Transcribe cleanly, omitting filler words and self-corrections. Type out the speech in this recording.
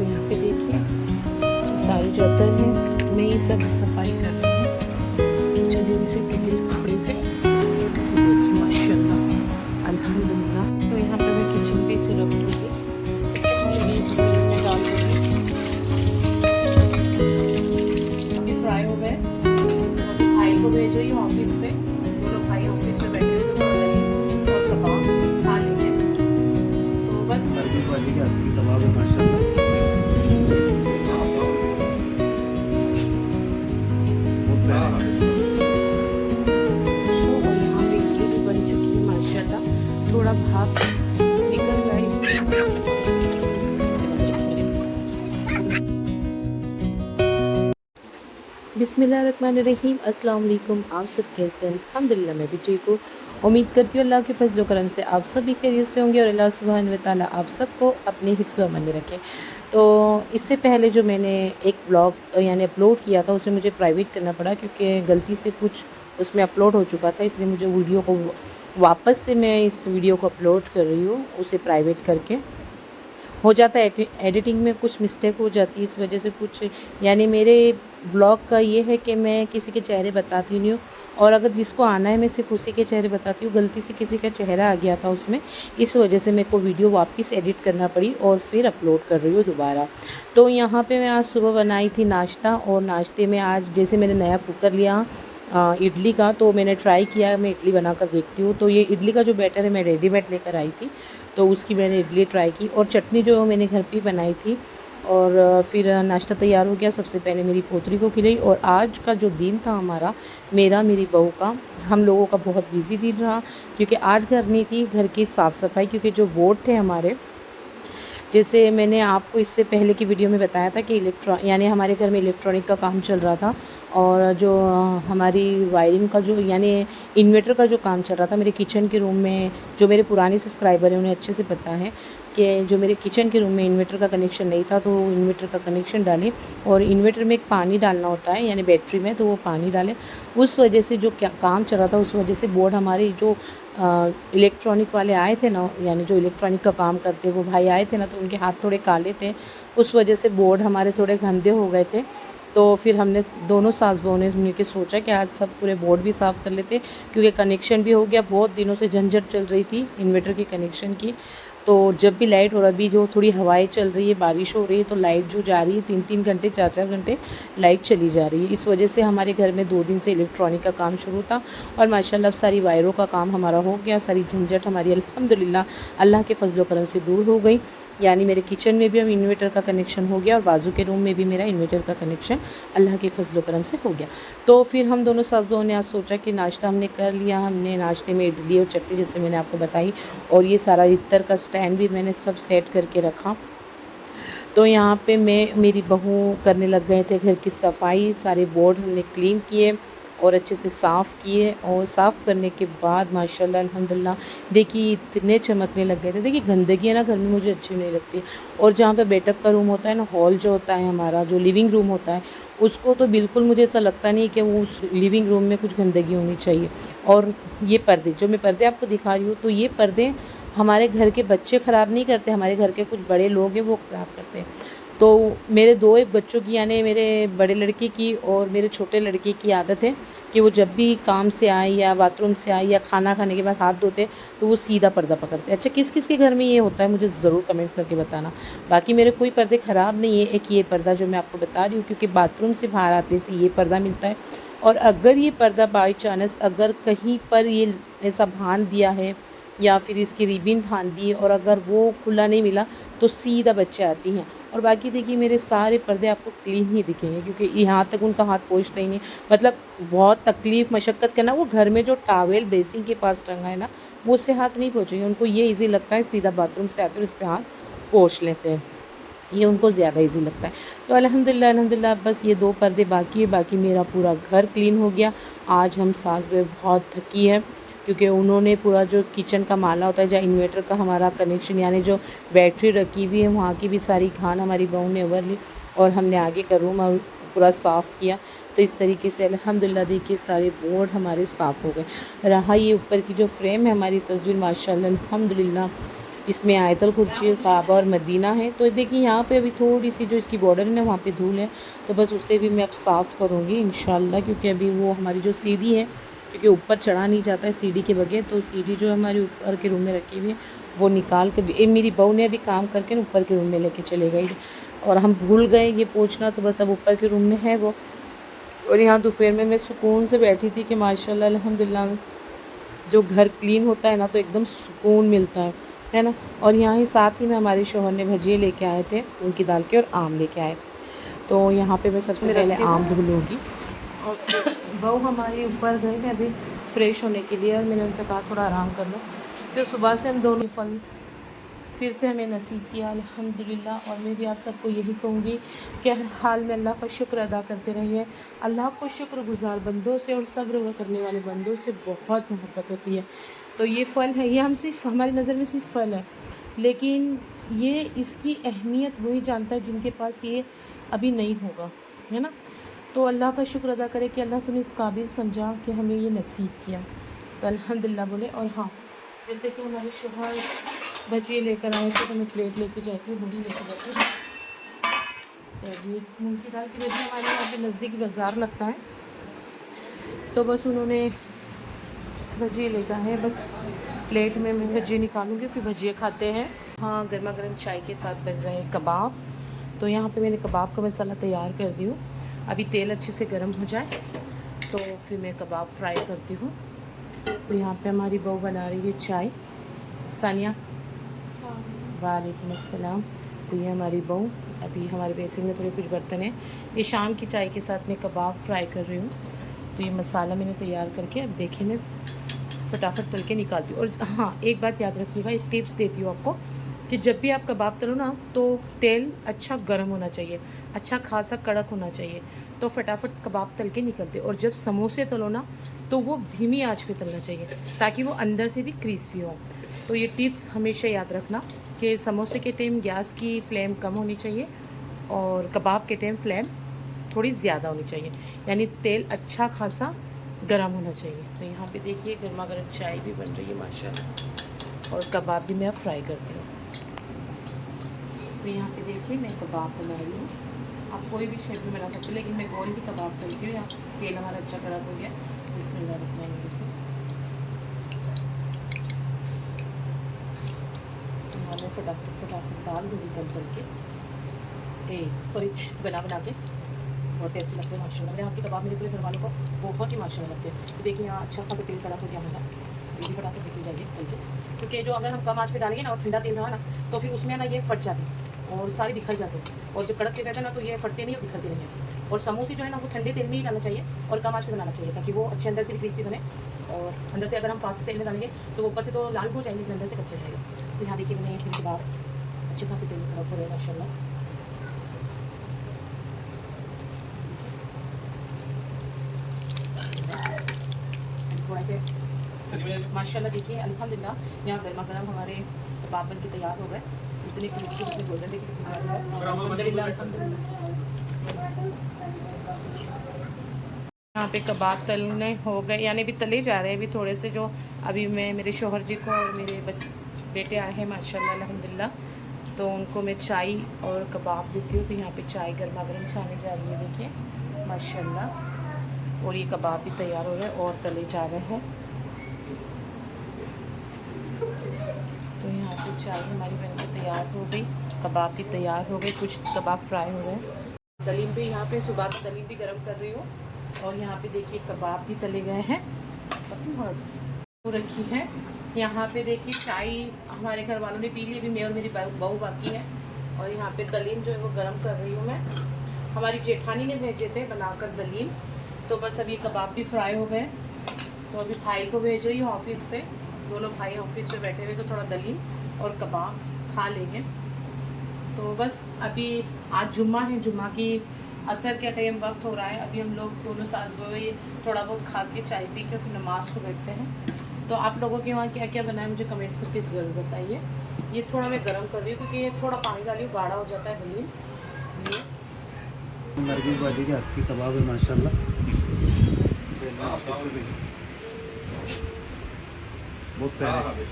तो यहाँ पे देखिए सारी जो अदर है इसमें ही सब सफाई कर रही हूँ किचन से गीले कपड़े से। देखिए माशाल्लाह अल्हम्दुलिल्लाह। तो यहाँ पे मैं किचन पे इसे रख दूँगी, डाल दूँगी। अभी फ्राई हो गए, अभी भाई को भेज रही हूँ ऑफिस पे। वो लोग भाई ऑफिस में बैठे हुए तो दही और कबाब खा लेंगे। तो बस कबाब है माशाल्लाह। थोड़ा भाप निकल जाए। बिस्मिल्लाहिर्रहमानिर्रहीम। अस्सलाम वालेकुम। आप सब कैसे हैं? अल्हम्दुलिल्लाह मैं भी ठीक हूँ। उम्मीद करती हूँ अल्लाह के फजल करम से आप सब भी खैरियत से होंगे और अल्लाह सुब्हान व तआला आप सबको अपने हिफ्ज़ व अमन में रखे। तो इससे पहले जो मैंने एक ब्लॉग यानी अपलोड किया था उसे मुझे प्राइवेट करना पड़ा क्योंकि गलती से कुछ उसमें अपलोड हो चुका था, इसलिए मुझे वीडियो को वापस से मैं इस वीडियो को अपलोड कर रही हूँ उसे प्राइवेट करके। हो जाता है एडिटिंग में कुछ मिस्टेक हो जाती है, इस वजह से कुछ यानी मेरे व्लॉग का ये है कि मैं किसी के चेहरे बताती नहीं हूँ और अगर जिसको आना है मैं सिर्फ उसी के चेहरे बताती हूँ। गलती से किसी का चेहरा आ गया था उसमें, इस वजह से मेरे को वीडियो वापस एडिट करना पड़ी और फिर अपलोड कर रही हूँ दोबारा। तो यहाँ पे मैं आज सुबह बनाई थी नाश्ता और नाश्ते में आज जैसे मैंने नया कुकर लिया इडली का, तो मैंने ट्राई किया मैं इडली बनाकर देखती हूँ। तो ये इडली का जो बैटर है मैं रेडीमेड लेकर आई थी, तो उसकी मैंने इडली ट्राई की और चटनी जो मैंने घर पे बनाई थी। और फिर नाश्ता तैयार हो गया। सबसे पहले मेरी पोतरी को खिलाई और आज का जो दिन था हमारा, मेरा मेरी बहू का, हम लोगों का बहुत बिजी दिन रहा क्योंकि आज करनी थी घर की साफ़ सफाई। क्योंकि जो बोर्ड थे हमारे, जैसे मैंने आपको इससे पहले की वीडियो में बताया था कि यानी हमारे घर में इलेक्ट्रॉनिक का काम चल रहा था और जो हमारी वायरिंग का जो यानी इन्वर्टर का जो काम चल रहा था मेरे किचन के रूम में। जो मेरे पुराने सब्सक्राइबर हैं उन्हें अच्छे से पता है कि जो मेरे किचन के रूम में इन्वर्टर का कनेक्शन नहीं था, तो इन्वर्टर का कनेक्शन डालें और इन्वर्टर में एक पानी डालना होता है यानी बैटरी में, तो वो पानी डालें। उस वजह से जो काम चल रहा था उस वजह से बोर्ड हमारे जो इलेक्ट्रॉनिक वाले आए थे ना, यानी जो इलेक्ट्रॉनिक का काम करते वो भाई आए थे ना, तो उनके हाथ थोड़े काले थे, उस वजह से बोर्ड हमारे थोड़े गंदे हो गए थे। तो फिर हमने दोनों सास बहू ने मिलकर सोचा कि आज सब पूरे बोर्ड भी साफ़ कर लेते क्योंकि कनेक्शन भी हो गया। बहुत दिनों से झंझट चल रही थी इन्वर्टर के कनेक्शन की। तो जब भी लाइट और अभी जो थोड़ी हवाएं चल रही है, बारिश हो रही है, तो लाइट जो जा रही है 3-3 घंटे 4-4 घंटे लाइट चली जा रही है। इस वजह से हमारे घर में 2 दिन से इलेक्ट्रॉनिक का काम शुरू था और माशाल्लाह सारी वायरों का काम हमारा हो गया। सारी झंझट हमारी अल्हम्दुलिल्लाह अल्लाह के फजल करम से दूर हो गई। यानी मेरे किचन में भी अब इन्वर्टर का कनेक्शन हो गया और बाजू के रूम में भी मेरा इन्वर्टर का कनेक्शन अल्लाह के फजल करम से हो गया। तो फिर हम दोनों सास बहू ने आज सोचा कि नाश्ता हमने कर लिया। हमने नाश्ते में इडली और चटनी जैसे मैंने आपको बताई और ये सारा इत्तर का स्टैंड भी मैंने सब सेट करके रखा। तो यहाँ पे मैं मेरी बहू करने लग गए थे घर की सफाई। सारे बोर्ड हमने क्लीन किए और अच्छे से साफ़ किए और साफ़ करने के बाद माशाल्लाह अल्हम्दुलिल्लाह देखिए इतने चमकने लग गए थे। देखिए गंदगी है ना घर में मुझे अच्छी नहीं लगती। और जहाँ पे बैठक का रूम होता है ना, हॉल जो होता है हमारा, जो लिविंग रूम होता है, उसको तो बिल्कुल मुझे ऐसा लगता नहीं कि वो उस लिविंग रूम में कुछ गंदगी होनी चाहिए। और ये पर्दे जो मैं पर्दे आपको दिखा रही हूँ, तो ये पर्दे हमारे घर के बच्चे ख़राब नहीं करते, हमारे घर के कुछ बड़े लोग हैं वो ख़राब करते हैं। तो मेरे 2 एक बच्चों की यानी मेरे बड़े लड़के की और मेरे छोटे लड़के की आदत है कि वो जब भी काम से आए या बाथरूम से आए या खाना खाने के बाद हाथ धोते तो वो सीधा पर्दा पकड़ते हैं। अच्छा, किस किस के घर में ये होता है मुझे ज़रूर कमेंट्स करके बताना। बाकी मेरे कोई पर्दे ख़राब नहीं है। एक ये पर्दा जो मैं आपको बता रही हूँ क्योंकि बाथरूम से बाहर आते से ये पर्दा मिलता है और अगर ये पर्दा बाई चांस अगर कहीं पर ये ऐसा बांध दिया है या फिर इसकी रिबन बांध दी और अगर वो खुला नहीं मिला तो सीधा बच्चे आती हैं। और बाकी देखिए मेरे सारे पर्दे आपको क्लीन ही दिखेंगे क्योंकि यहाँ तक उनका हाथ पहुँचता ही नहीं। मतलब बहुत तकलीफ़ मशक्क़त करना, वो घर में जो टॉवेल बेसिन के पास टंगा है ना, वो उससे हाथ नहीं पहुँचेंगे। उनको ये ईज़ी लगता है सीधा बाथरूम से आते हैं और उस पर हाथ पोंछ लेते हैं, ये उनको ज़्यादा ईज़ी लगता है। तो अल्हम्दुलिल्लाह अल्हम्दुलिल्लाह बस ये 2 पर्दे बाकी है, बाकी मेरा पूरा घर क्लीन हो गया। आज हम सास बहू बहुत थकी है क्योंकि उन्होंने पूरा जो किचन का माला होता है जहाँ इन्वर्टर का हमारा कनेक्शन यानी जो बैटरी रखी हुई है वहाँ की भी सारी खान हमारी बहू ने ओवर ली और हमने आगे का रूम पूरा साफ़ किया। तो इस तरीके से अल्हम्दुलिल्लाह देखिए सारे बोर्ड हमारे साफ़ हो गए। रहा ये ऊपर की जो फ्रेम है हमारी तस्वीर, माशाल्लाह अल्हम्दुलिल्लाह इसमें आयतल कुर्सी, काबा और मदीना है। तो देखिए यहाँ पे अभी थोड़ी सी जो इसकी बॉर्डर है ना वहाँ पे धूल है, तो बस उसे भी मैं अब साफ़ करूँगी इंशाल्लाह, क्योंकि अभी वो हमारी जो सीढ़ी है, क्योंकि ऊपर चढ़ा नहीं जाता है सीढ़ी के बगैर, तो सीढ़ी जो हमारी ऊपर के रूम में रखी हुई है वो निकाल कर मेरी बहू ने अभी काम करके ना ऊपर के रूम में लेके चले गई, और हम भूल गए ये पूछना, तो बस अब ऊपर के रूम में है वो। और यहाँ दोपहर में मैं सुकून से बैठी थी कि माशाल्लाह अल्हम्दुलिल्लाह जो घर क्लीन होता है ना तो एकदम सुकून मिलता है ना। और यहाँ ही साथ ही में हमारे शौहर ने भजिए लेके आए थे, उनकी दाल के, और आम लेके आए। तो यहाँ पे मैं सबसे पहले आम धुलूँगी। और बहू हमारी ऊपर गए हैं अभी फ्रेश होने के लिए, और मैंने उनसे कहा थोड़ा आराम कर लो। तो सुबह से हम दोनों फल फिर से हमें नसीब किया अल्हम्दुलिल्लाह। और मैं भी आप सबको यही कहूँगी कि हर हाल में अल्लाह का शुक्र अदा करते रहिए। अल्लाह को शुक्रगुज़ार बंदों से और सब्र करने वाले बंदों से बहुत मोहब्बत होती है। तो ये फ़ल है, ये हम सिर्फ हमारी नज़र में सिर्फ फ़ल है, लेकिन ये इसकी अहमियत वही जानता है जिनके पास ये अभी नहीं होगा, है ना। तो अल्लाह का शुक्र अदा करें कि अल्लाह तूने इस काबिल समझा कि हमें ये नसीब किया, तो अल्हम्दुलिल्लाह बोले। और हाँ, जैसे कि हमारे शौहर भजिए लेकर आए थे, तो मैं प्लेट लेके जाती हूँ, बड़ी लेके जाती हूँ। अभी मूंग की दाल की भजी हमारे यहाँ पे नज़दीक बाज़ार लगता है, तो बस उन्होंने भजिए लेकर आए, बस प्लेट में मैं भजिए निकालूंगी, फिर भजिए खाते हैं। हाँ, गर्मा गर्म चाय के साथ बन रहे हैं कबाब। तो यहाँ पे मैंने कबाब का मसाला तैयार कर दी हूँ। अभी तेल अच्छे से गर्म हो जाए तो फिर मैं कबाब फ्राई करती हूँ। तो यहाँ पे हमारी बहू बना रही है चाय। सानिया, वालेकुम अस्सलाम। तो ये हमारी बहू, अभी हमारे बेसिन में थोड़े कुछ बर्तन हैं, ये शाम की चाय के साथ मैं कबाब फ्राई कर रही हूँ। तो ये मसाला मैंने तैयार करके अब देखिए मैं फटाफट तल के निकालती हूँ। और हाँ, एक बात याद रखिएगा, एक टिप्स देती हूँ आपको कि जब भी आप कबाब तलो ना तो तेल अच्छा गर्म होना चाहिए, अच्छा खासा कड़क होना चाहिए, तो फटाफट कबाब तल के निकलते। और जब समोसे तलो ना तो वो धीमी आंच पे तलना चाहिए, ताकि वो अंदर से भी क्रिस्पी हो। तो ये टिप्स हमेशा याद रखना कि समोसे के टाइम गैस की फ्लेम कम होनी चाहिए और कबाब के टाइम फ्लेम थोड़ी ज़्यादा होनी चाहिए, यानी तेल अच्छा खासा गर्म होना चाहिए। तो यहाँ पे देखिए गर्मा गर्म चाय भी बन रही है माशाल्लाह, और कबाब भी मैं अब फ्राई करती हूँ। तो यहाँ पे देखिए मैं कबाब बना रही हूँ, आप कोई भी शेप में बना सकते हो, लेकिन मैं गोल ही कबाब करती हूँ। यहाँ तेल हमारा अच्छा कड़क हो गया, बिस्मिल्लाह रहमान रहीम। यहाँ मैं फटाफट दाल दूँगी तल के, सॉरी बना के, बहुत टेस्टी लगते हैं माशाल्लाह। मेरे हाथ के कबाब मेरे पूरे घर वालों को बहुत ही माशाल्लाह लगते हैं। तो देखिए यहाँ अच्छा खासा तेल कड़क हो गया हमारा, देखिए फटाफट निकल जाएगी तल के, क्योंकि जो अगर हम कम आँच पे डालेंगे ना और ठंडा तेल रहा ना तो फिर उसमें ना ये फट जाती है और सारी दिखाई जाती है, और जब कड़क तेल रहता है ना तो ये फटते नहीं और दिखते नहीं है। और समोसे जो है ना वो ठंडे तेल में ही डालना चाहिए और कम आँच पे बनाना चाहिए, ताकि वो अच्छे अंदर से भी क्रिस्पी बने, और अंदर से अगर हम फास्ट तेल में डालेंगे तो ऊपर से तो लाल हो जाएंगे लेकिन अंदर से कच्चे रहेगा। तो यहाँ देखिए मैंने फिर कबाब अच्छे खासे तेल खराब हो रहा है माशाल्लाह। थोड़ा से माशाल्लाह देखिए अल्हम्दुलिल्लाह यहाँ गर्मा गर्म हमारे कबाब बन के तैयार हो गए, इतने क्रिस्पी इतने गोल्डन देखिए अल्हम्दुलिल्लाह अल्हम्दुलिल्लाह। यहाँ पे कबाब तलने हो गए, यानी अभी तले जा रहे हैं, अभी थोड़े से जो अभी मैं मेरे शौहर जी को और मेरे बेटे आए हैं माशाल्लाह अल्हम्दुलिल्लाह, तो उनको मैं चाय और कबाब देती हूँ। तो यहाँ पे चाय गर्मा गर्म छाने जा रही है देखिए माशाल्लाह, और ये कबाब भी तैयार हो रहे हैं और तले जा रहे हैं। तो यहाँ पे चाय हमारी बनकर तैयार हो गई, कबाब भी तैयार हो गए, कुछ कबाब फ्राई हो रहे हैं। दलीम भी यहाँ पे सुबह की दलीम भी गर्म कर रही हूँ, और यहाँ पे देखिए कबाब भी तले गए हैं, थोड़ा सा रखी है। यहाँ पे देखिए चाय हमारे घर वालों ने पी ली, अभी मैं और मेरी बहू बाकी है। और यहाँ पे दलीम जो है वो गर्म कर रही हूँ मैं, हमारी जेठानी ने भेजे थे बनाकर दलीम। तो बस अभी कबाब भी फ्राई हो गए, तो अभी भाई को भेज रही हूँ ऑफिस पे, दोनों भाई ऑफिस पे बैठे हुए, तो थोड़ा दलीम और कबाब खा लेंगे। तो बस अभी आज जुम्मा है, जुम्मा की असर का टाइम वक्त हो रहा है, अभी हम लोग दोनों सास बहू थोड़ा बहुत खा के चाय पी के फिर नमाज़ को बैठते हैं। तो आप लोगों के वहाँ क्या क्या बनाए मुझे कमेंट्स करके ज़रूर बताइए। ये थोड़ा मैं गर्म कर रही हूँ क्योंकि ये थोड़ा पानी डाली हूँ, गाढ़ा हो जाता है दलीम, इसलिए। नरगिस बाजी के हाथ की कबाब है माशाल्लाह, बहुत प्यारे।